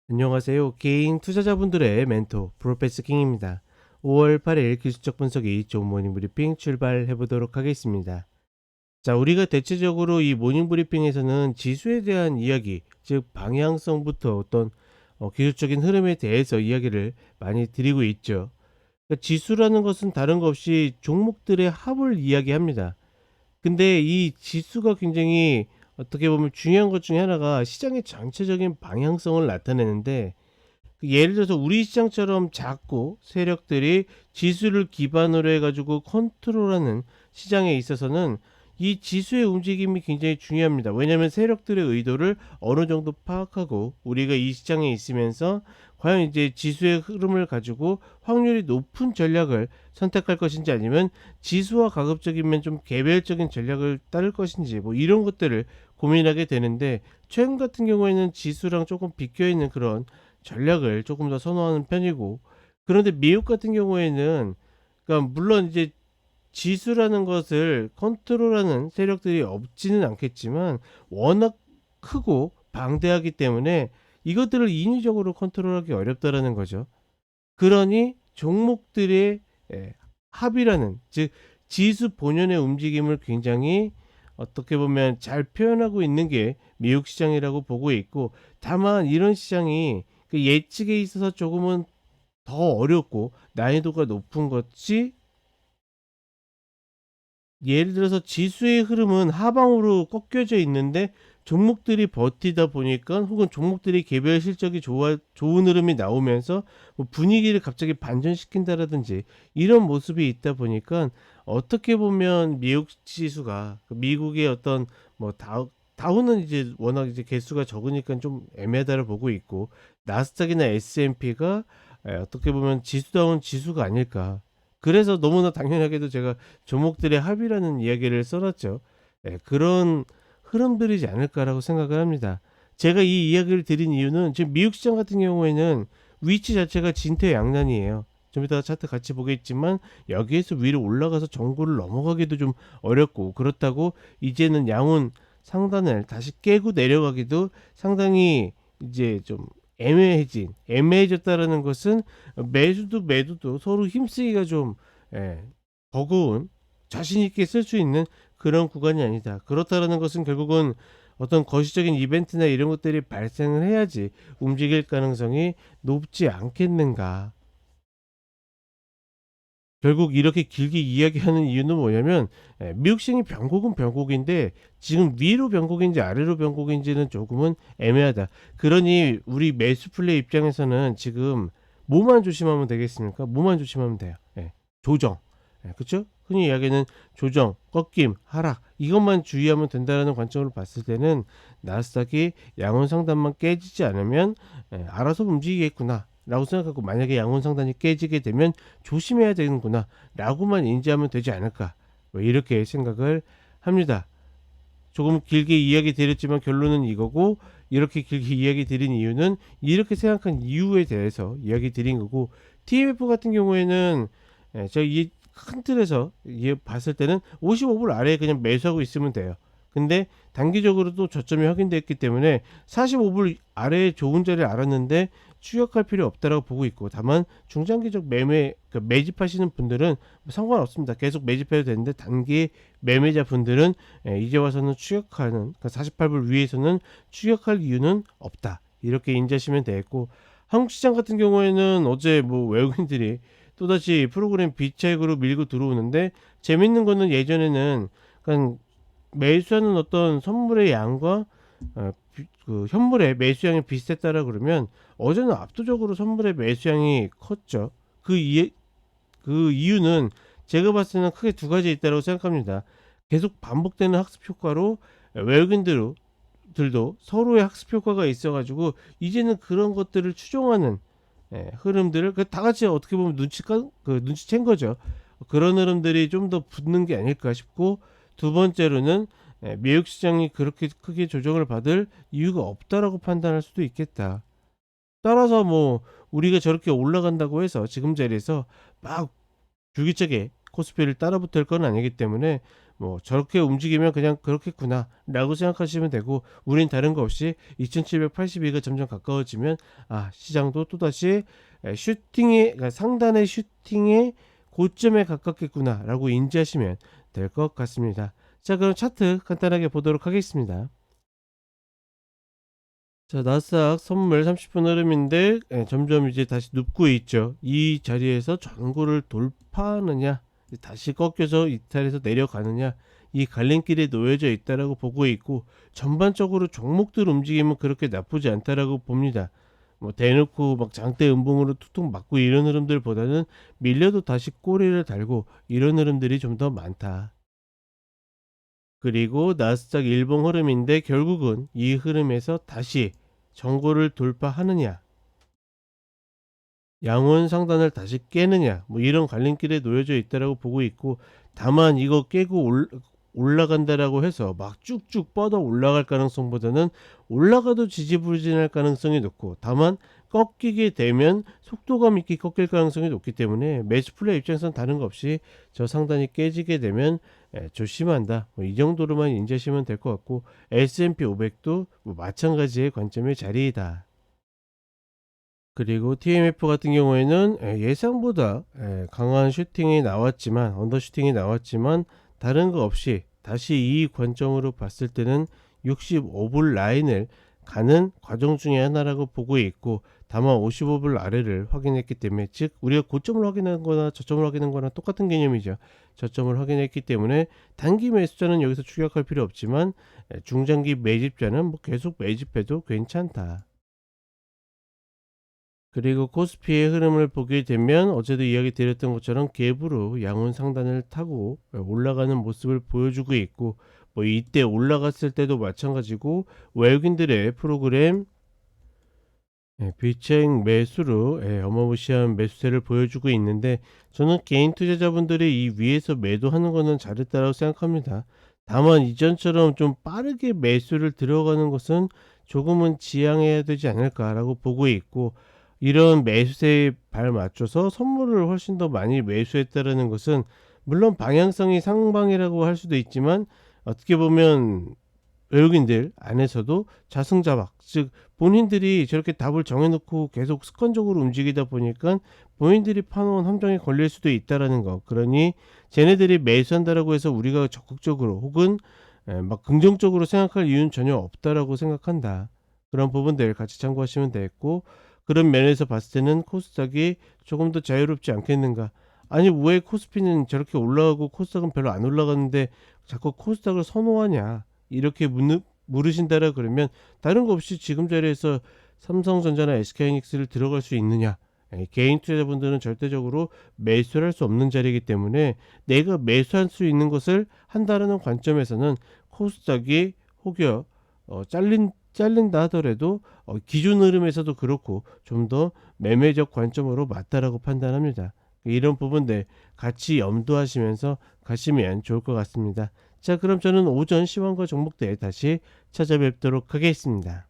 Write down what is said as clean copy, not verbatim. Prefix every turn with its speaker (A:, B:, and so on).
A: 안녕하세요. 개인 투자자분들의 멘토 프로페서 킹입니다. 5월 8일 기술적 분석이 좋은 모닝 브리핑 출발해 보도록 하겠습니다. 자, 우리가 대체적으로 이 모닝 브리핑에서는 지수에 대한 이야기, 즉 방향성부터 어떤 기술적인 흐름에 대해서 이야기를 많이 드리고 있죠. 그러니까 지수라는 것은 다른 거 없이 종목들의 합을 이야기합니다. 근데 이 지수가 굉장히 어떻게 보면 중요한 것 중에 하나가 시장의 전체적인 방향성을 나타내는데, 예를 들어서 우리 시장처럼 작고 세력들이 지수를 기반으로 해 가지고 컨트롤하는 시장에 있어서는 이 지수의 움직임이 굉장히 중요합니다. 왜냐하면 세력들의 의도를 어느 정도 파악하고 우리가 이 시장에 있으면서 과연 이제 지수의 흐름을 가지고 확률이 높은 전략을 선택할 것인지, 아니면 지수와 가급적이면 좀 개별적인 전략을 따를 것인지, 뭐 이런 것들을 고민하게 되는데, 최근 같은 경우에는 지수랑 조금 비껴 있는 그런 전략을 조금 더 선호하는 편이고, 그런데 미국 같은 경우에는, 그러니까 물론 이제 지수라는 것을 컨트롤하는 세력들이 없지는 않겠지만 워낙 크고 방대하기 때문에 이것들을 인위적으로 컨트롤하기 어렵다라는 거죠. 그러니 종목들의 합이라는, 즉 지수 본연의 움직임을 굉장히 어떻게 보면 잘 표현하고 있는 게 미국 시장이라고 보고 있고, 다만 이런 시장이 그 예측에 있어서 조금은 더 어렵고 난이도가 높은 것이, 예를 들어서 지수의 흐름은 하방으로 꺾여져 있는데 종목들이 버티다 보니까, 혹은 종목들이 개별 실적이 좋은 흐름이 나오면서 뭐 분위기를 갑자기 반전시킨다라든지 이런 모습이 있다 보니까, 어떻게 보면 미국 지수가 미국의 어떤 뭐 다우는 이제 워낙 이제 개수가 적으니까 좀 애매하다를 보고 있고, 나스닥이나 S&P가 어떻게 보면 지수다운 지수가 아닐까. 그래서 너무나 당연하게도 제가 종목들의 합이라는 이야기를 써놨죠. 그런 흐름들이지 않을까라고 생각을 합니다. 제가 이 이야기를 드린 이유는, 지금 미국 시장 같은 경우에는 위치 자체가 진퇴양난이에요. 좀 이따가 차트 같이 보겠지만 여기에서 위로 올라가서 정고를 넘어가기도 좀 어렵고, 그렇다고 이제는 양훈 상단을 다시 깨고 내려가기도 상당히 이제 좀 애매해졌다라는 것은, 매수도 매도도 서로 힘쓰기가 좀 버거운, 자신 있게 쓸 수 있는 그런 구간이 아니다. 그렇다라는 것은 결국은 어떤 거시적인 이벤트나 이런 것들이 발생을 해야지 움직일 가능성이 높지 않겠는가. 결국 이렇게 길게 이야기하는 이유는 뭐냐면, 미국 시장이 변곡은 변곡인데 지금 위로 변곡인지 아래로 변곡인지는 조금은 애매하다. 그러니 우리 매수 플레이 입장에서는 지금 뭐만 조심하면 되겠습니까? 뭐만 조심하면 돼요. 조정. 그렇죠? 흔히 이야기하는 조정, 꺾임, 하락, 이것만 주의하면 된다는 관점으로 봤을 때는 나스닥이 양원 상단만 깨지지 않으면 알아서 움직이겠구나 라고 생각하고, 만약에 양원 상단이 깨지게 되면 조심해야 되는구나 라고만 인지하면 되지 않을까, 뭐 이렇게 생각을 합니다. 조금 길게 이야기 드렸지만 결론은 이거고, 이렇게 길게 이야기 드린 이유는 이렇게 생각한 이유에 대해서 이야기 드린 거고, TMF 같은 경우에는 제가 이 큰 틀에서 봤을 때는 55불 아래에 그냥 매수하고 있으면 돼요. 근데 단기적으로도 저점이 확인됐기 때문에 45불 아래에 좋은 자리를 알았는데 추격할 필요 없다라고 보고 있고, 다만 중장기적 매집하시는 분들은 뭐 상관없습니다. 계속 매집해도 되는데, 단기 매매자 분들은 이제 와서는 추격하는, 그러니까 48불 위에서는 추격할 이유는 없다, 이렇게 인지하시면 되겠고, 한국 시장 같은 경우에는 어제 뭐 외국인들이 또다시 프로그램 비차익으로 밀고 들어오는데, 재밌는 거는 예전에는 그냥 매수하는 어떤 선물의 양과 그 현물의 매수량이 비슷했다라 그러면, 어제는 압도적으로 선물의 매수량이 컸죠. 그 이유는 제가 봤을 때는 크게 두 가지 있다고 생각합니다. 계속 반복되는 학습 효과로 외국인들도 서로의 학습 효과가 있어가지고 이제는 그런 것들을 추종하는 흐름들을 다 같이 어떻게 보면 눈치챈 거죠. 그런 흐름들이 좀 더 붙는 게 아닐까 싶고, 두 번째로는 미국 시장이 그렇게 크게 조정을 받을 이유가 없다라고 판단할 수도 있겠다. 따라서 뭐 우리가 저렇게 올라간다고 해서 지금 자리에서 막 줄기차게 코스피를 따라붙을 건 아니기 때문에, 뭐 저렇게 움직이면 그냥 그렇겠구나라고 생각하시면 되고, 우린 다른 거 없이 2782가 점점 가까워지면 시장도 또다시 슈팅의 그러니까 상단의 슈팅의 고점에 가깝겠구나라고 인지하시면 될 것 같습니다. 자, 그럼 차트 간단하게 보도록 하겠습니다. 자, 나스닥 선물 30분 흐름인데 점점 이제 다시 눕고 있죠. 이 자리에서 전고를 돌파하느냐, 다시 꺾여서 이탈해서 내려가느냐, 이 갈림길에 놓여져 있다라고 보고 있고, 전반적으로 종목들 움직임은 그렇게 나쁘지 않다라고 봅니다. 뭐 대놓고 막 장대 음봉으로 툭툭 맞고 이런 흐름들보다는 밀려도 다시 꼬리를 달고 이런 흐름들이 좀 더 많다. 그리고 나스닥 일봉 흐름인데, 결국은 이 흐름에서 다시 전고를 돌파하느냐, 양원 상단을 다시 깨느냐, 뭐 이런 갈림길에 놓여져 있다라고 보고 있고, 다만 이거 깨고 올라간다라고 해서 막 쭉쭉 뻗어 올라갈 가능성보다는 올라가도 지지부진할 가능성이 높고, 다만 꺾이게 되면 속도감 있게 꺾일 가능성이 높기 때문에 매수 플레이 입장에서는 다른 거 없이 저 상단이 깨지게 되면 조심한다, 뭐 이 정도로만 인지하시면 될 것 같고, S&P 500도 뭐 마찬가지의 관점의 자리이다. 그리고 TMF 같은 경우에는 예상보다 강한 슈팅이 나왔지만, 언더슈팅이 나왔지만 다른 거 없이 다시 이 관점으로 봤을 때는 65불 라인을 가는 과정 중에 하나라고 보고 있고, 다만 55불 아래를 확인했기 때문에, 즉 우리가 고점을 확인한 거나 저점을 확인한 거나 똑같은 개념이죠. 저점을 확인했기 때문에 단기 매수자는 여기서 추격할 필요 없지만, 중장기 매집자는 뭐 계속 매집해도 괜찮다. 그리고 코스피의 흐름을 보게 되면 어제도 이야기 드렸던 것처럼 갭으로 양원 상단을 타고 올라가는 모습을 보여주고 있고, 뭐 이때 올라갔을 때도 마찬가지고 외국인들의 프로그램 비책 매수로 어마무시한 매수세를 보여주고 있는데, 저는 개인 투자자분들이 이 위에서 매도하는 거는 잘했다고 생각합니다. 다만 이전처럼 좀 빠르게 매수를 들어가는 것은 조금은 지양해야 되지 않을까라고 보고 있고, 이런 매수세에 발맞춰서 선물을 훨씬 더 많이 매수했다라는 것은, 물론 방향성이 상방이라고 할 수도 있지만, 어떻게 보면 외국인들 안에서도 자승자박, 즉 본인들이 저렇게 답을 정해놓고 계속 습관적으로 움직이다 보니까 본인들이 파놓은 함정에 걸릴 수도 있다라는 거. 그러니 쟤네들이 매수한다라고 해서 우리가 적극적으로 혹은 막 긍정적으로 생각할 이유는 전혀 없다라고 생각한다. 그런 부분들 같이 참고하시면 되겠고, 그런 면에서 봤을 때는 코스닥이 조금 더 자유롭지 않겠는가. 아니 왜 코스피는 저렇게 올라가고 코스닥은 별로 안 올라가는데 자꾸 코스닥을 선호하냐, 이렇게 물으신다라 그러면, 다른 거 없이 지금 자리에서 삼성전자나 SK하이닉스를 들어갈 수 있느냐. 개인 투자자분들은 절대적으로 매수를 할 수 없는 자리이기 때문에, 내가 매수할 수 있는 것을 한다라는 관점에서는 코스닥이 혹여 잘린다 하더라도 기존 흐름에서도 그렇고 좀 더 매매적 관점으로 맞다라고 판단합니다. 이런 부분들 같이 염두하시면서 가시면 좋을 것 같습니다. 자, 그럼 저는 오전 시황과 종목대 다시 찾아뵙도록 하겠습니다.